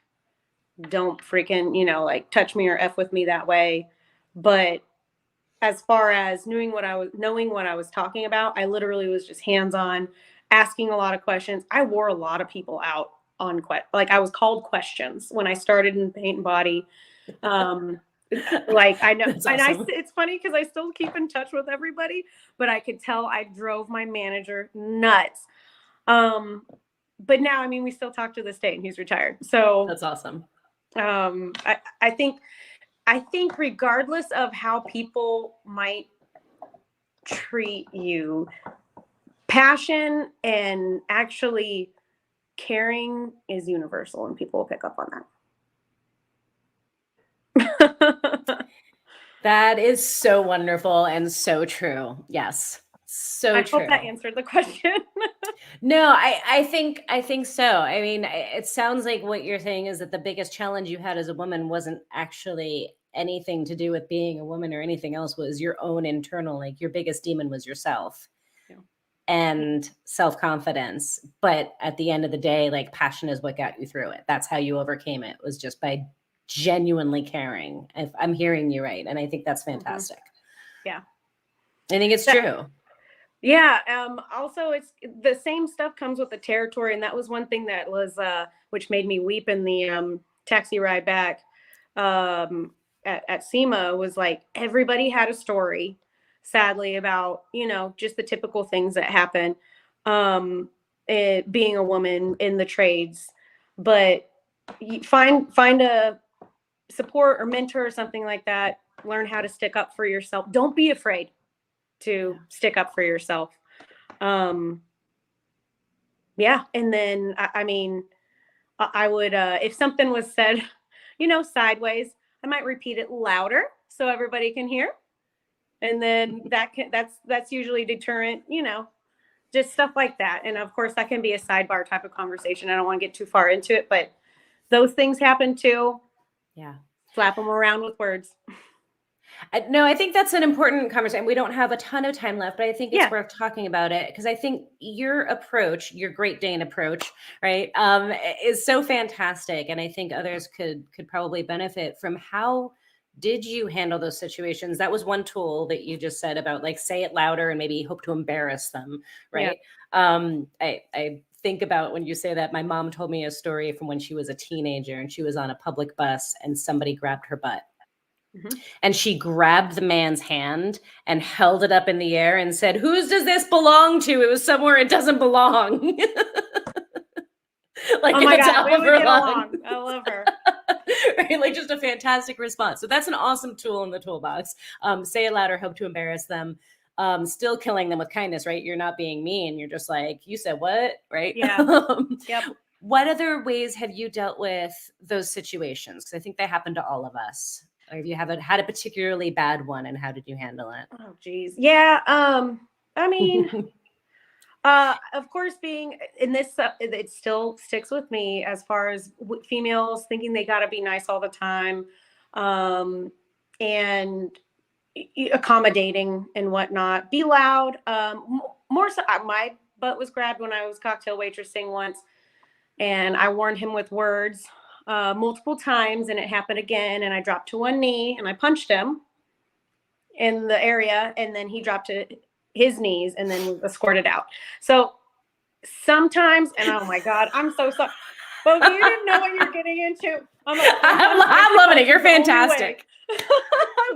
don't freaking, like touch me or F with me that way. But as far as knowing what I was talking about, I literally was just hands on, asking a lot of questions. I wore a lot of people out on like I was called questions when I started in paint and body. Um, like I know, That's and awesome. it's funny because I still keep in touch with everybody, but I could tell I drove my manager nuts. Um, but now, I mean, we still talk to this day, and he's retired. So That's awesome. I think regardless of how people might treat you, passion and actually caring is universal, and people will pick up on that. That is so wonderful and so true. Yes. So I hope that true. answered the question. No, I think so. I mean, it sounds like what you're saying is that the biggest challenge you had as a woman wasn't actually anything to do with being a woman or anything else, was your own internal, like your biggest demon was yourself Yeah. and self-confidence. But at the end of the day, like passion is what got you through it. That's how you overcame it, was just by genuinely caring. If I'm hearing you right. And I think that's fantastic. Yeah. I think it's true. Yeah. Also, it's the same stuff comes with the territory, and that was one thing that was which made me weep in the taxi ride back at SEMA, was like everybody had a story, sadly, about just the typical things that happen, being a woman in the trades. But you find a support or mentor or something like that. Learn how to stick up for yourself. Don't be afraid to stick up for yourself. Yeah. And then, I mean, I would, if something was said, sideways, I might repeat it louder so everybody can hear. And then that's usually deterrent, just stuff like that. And of course that can be a sidebar type of conversation. I don't want to get too far into it, but those things happen too. Yeah. Slap them around with words. No, I think that's an important conversation. We don't have a ton of time left, but I think it's worth talking about it, because I think your approach, your Great Dane approach, right, is so fantastic, and I think others could probably benefit from. How did you handle those situations? That was one tool that you just said about, like, say it louder and maybe hope to embarrass them, right? I think about when you say that, my mom told me a story from when she was a teenager and she was on a public bus and somebody grabbed her butt. Mm-hmm. And she grabbed the man's hand and held it up in the air and said, "Whose does this belong to? It was somewhere it doesn't belong." Like, oh my God, we would get along. I love her. Right? Like, just a fantastic response. So that's an awesome tool in the toolbox. Say it louder, hope to embarrass them. Still killing them with kindness, right? You're not being mean. You're just like, you said what, right? Yeah. Yep. What other ways have you dealt with those situations? Because I think they happen to all of us. Or if you haven't had a particularly bad one, and how did you handle it? Oh, geez. Yeah. I mean, of course, being in this, it still sticks with me as far as females thinking they got to be nice all the time, and accommodating and whatnot. Be loud. More so, my butt was grabbed when I was cocktail waitressing once, and I warned him with words multiple times, and it happened again. And I dropped to one knee and I punched him in the area, and then he dropped to his knees and then escorted out. So sometimes, and oh my God, I'm so sorry. Bogi, you didn't know what you're getting into. I'm loving it. You're fantastic.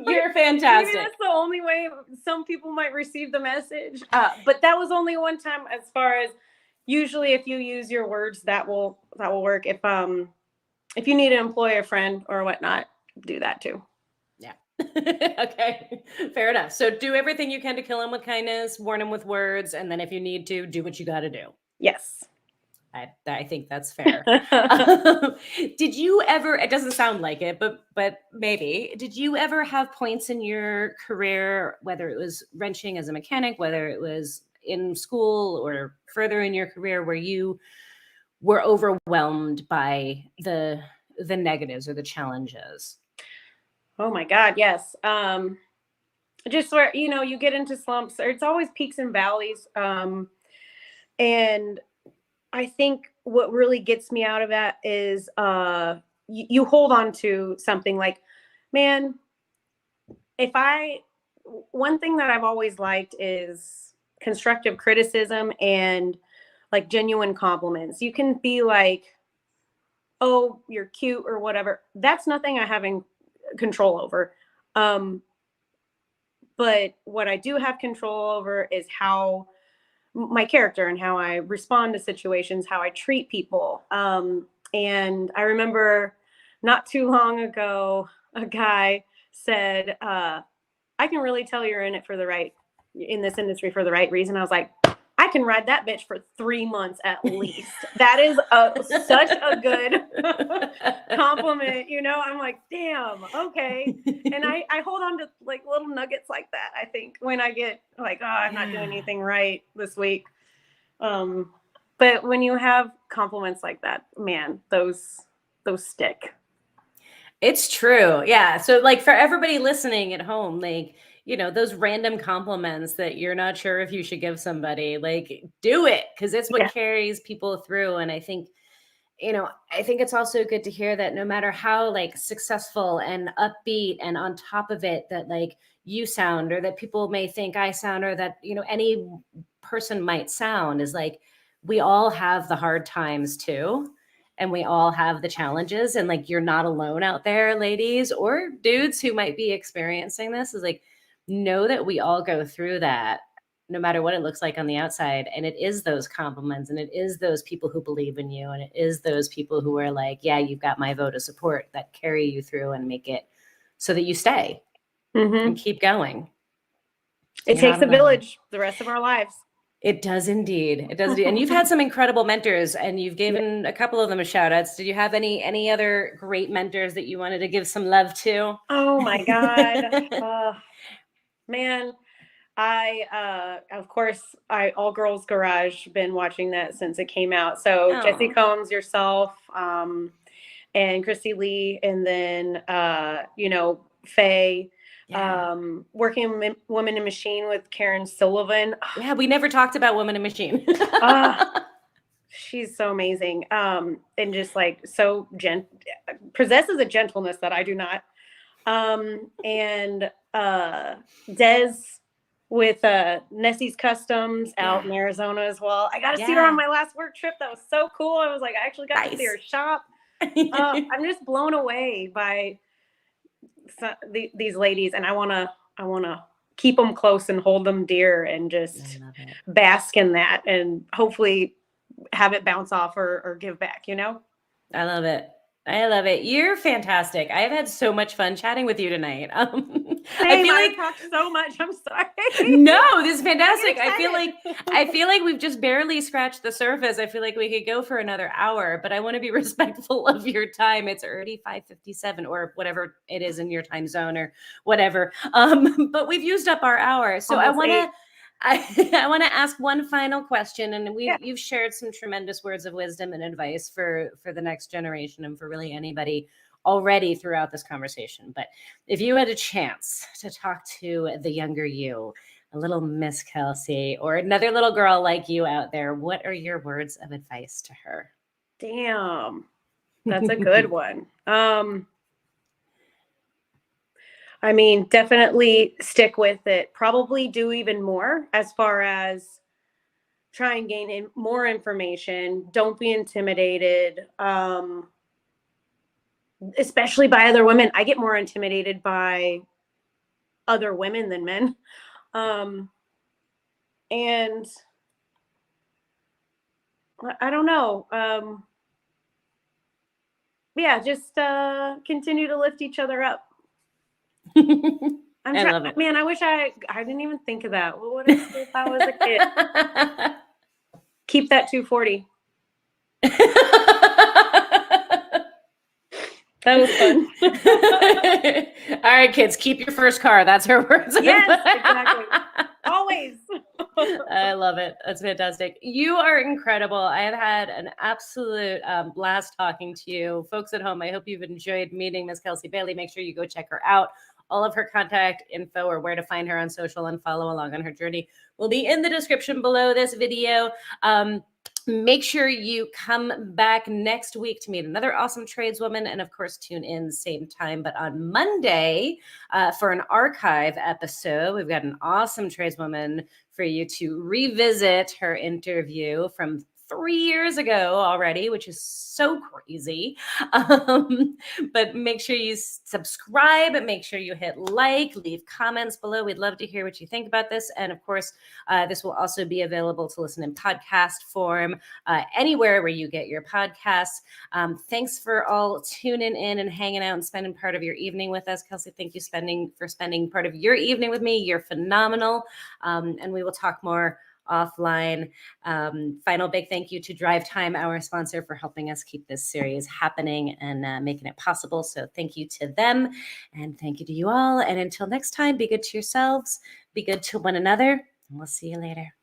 You're fantastic. Maybe that's the only way some people might receive the message. But that was only one time. As far as, usually if you use your words, that will work. If you need to employ a friend or whatnot, do that too. Yeah. Okay. Fair enough. So do everything you can to kill him with kindness, warn him with words, and then if you need to, do what you got to do. Yes. I think that's fair. Did you ever, it doesn't sound like it, but maybe, did you ever have points in your career, whether it was wrenching as a mechanic, whether it was in school or further in your career, where you were overwhelmed by the negatives or the challenges? Oh my God, yes. Just where, you get into slumps, or it's always peaks and valleys. And I think what really gets me out of that is you hold on to something like, man, one thing that I've always liked is constructive criticism and like genuine compliments. You can be like, "Oh, you're cute," or whatever. That's nothing I have control over. But what I do have control over is how my character and how I respond to situations, how I treat people. And I remember not too long ago, a guy said, "I can really tell you're in this industry for the right reason." I was like, "I I can ride that bitch for 3 months at least. That is such a good compliment. You know, I'm like, damn, okay. And I hold on to like little nuggets like that, I think, when I get like, oh, I'm not doing anything right this week. But when you have compliments like that, man, those stick. It's true. Yeah. So like for everybody listening at home, like, you know, those random compliments that you're not sure if you should give somebody, like do it because it's what Yeah. carries people through. And I think, you know, I think it's also good to hear that no matter how like successful and upbeat and on top of it that like you sound or that people may think I sound or that, you know, any person might sound is like we all have the hard times too. And we all have the challenges and like you're not alone out there, ladies or dudes who might be experiencing this is like know that we all go through that no matter what it looks like on the outside. And it is those compliments and it is those people who believe in you. And it is those people who are like, yeah, you've got my vote of support that carry you through and make it so that you stay and keep going. It takes a village the rest of our lives. It does indeed. It does indeed. And you've had some incredible mentors and you've given a couple of them a shout outs. Did you have any other great mentors that you wanted to give some love to? Oh my God. Man, I of course All Girls Garage been watching that since it came out. So Jesse Combs, yourself, and Christy Lee, and then you know, Faye. Yeah. Working Woman and Machine with Karen Sullivan. Yeah, we never talked about Woman and Machine. She's so amazing. And just like so possesses a gentleness that I do not. And Des with Nessie's Customs out in Arizona as well. I got to see her on my last work trip. That was so cool. I was like, I actually got to see her shop. I'm just blown away by these ladies, and I want to keep them close and hold them dear and just bask in that and hopefully have it bounce off or give back, you know? I love it. I love it. You're fantastic. I've had so much fun chatting with you tonight. I feel like talked so much. I'm sorry. No, this is fantastic. I feel like we've just barely scratched the surface. I feel like we could go for another hour, but I want to be respectful of your time. It's already 5:57 or whatever it is in your time zone or whatever. But we've used up our hour. So I want to ask one final question, and you've shared some tremendous words of wisdom and advice for the next generation and for really anybody already throughout this conversation. But if you had a chance to talk to the younger you, a little Miss Kelsey, or another little girl like you out there, what are your words of advice to her? Damn, that's a good one. I mean, definitely stick with it. Probably do even more as far as try and gain more information. Don't be intimidated, especially by other women. I get more intimidated by other women than men. And I don't know. Yeah, just continue to lift each other up. I love it. Man, I wish I didn't even think of that. What would I say if I was a kid? Keep that 240. That was fun. All right, kids, keep your first car. That's her words. Yes, exactly. Always. I love it. That's fantastic. You are incredible. I have had an absolute blast talking to you. Folks at home, I hope you've enjoyed meeting Miss Kelsey Bailey. Make sure you go check her out. All of her contact info or where to find her on social and follow along on her journey will be in the description below this video. Make sure you come back next week to meet another awesome tradeswoman. And of course, tune in same time, but on Monday for an archive episode. We've got an awesome tradeswoman for you to revisit her interview from 3 years ago already, which is so crazy. But make sure you subscribe, make sure you hit like, leave comments below. We'd love to hear what you think about this. And of course, this will also be available to listen in podcast form anywhere where you get your podcasts. Thanks for all tuning in and hanging out and spending part of your evening with us. Kelsey, thank you for spending part of your evening with me. You're phenomenal. And we will talk more offline. Final big thank you to Drive Time, our sponsor, for helping us keep this series happening and making it possible. So thank you to them, and thank you to you all. And until next time, be good to yourselves, be good to one another, and we'll see you later.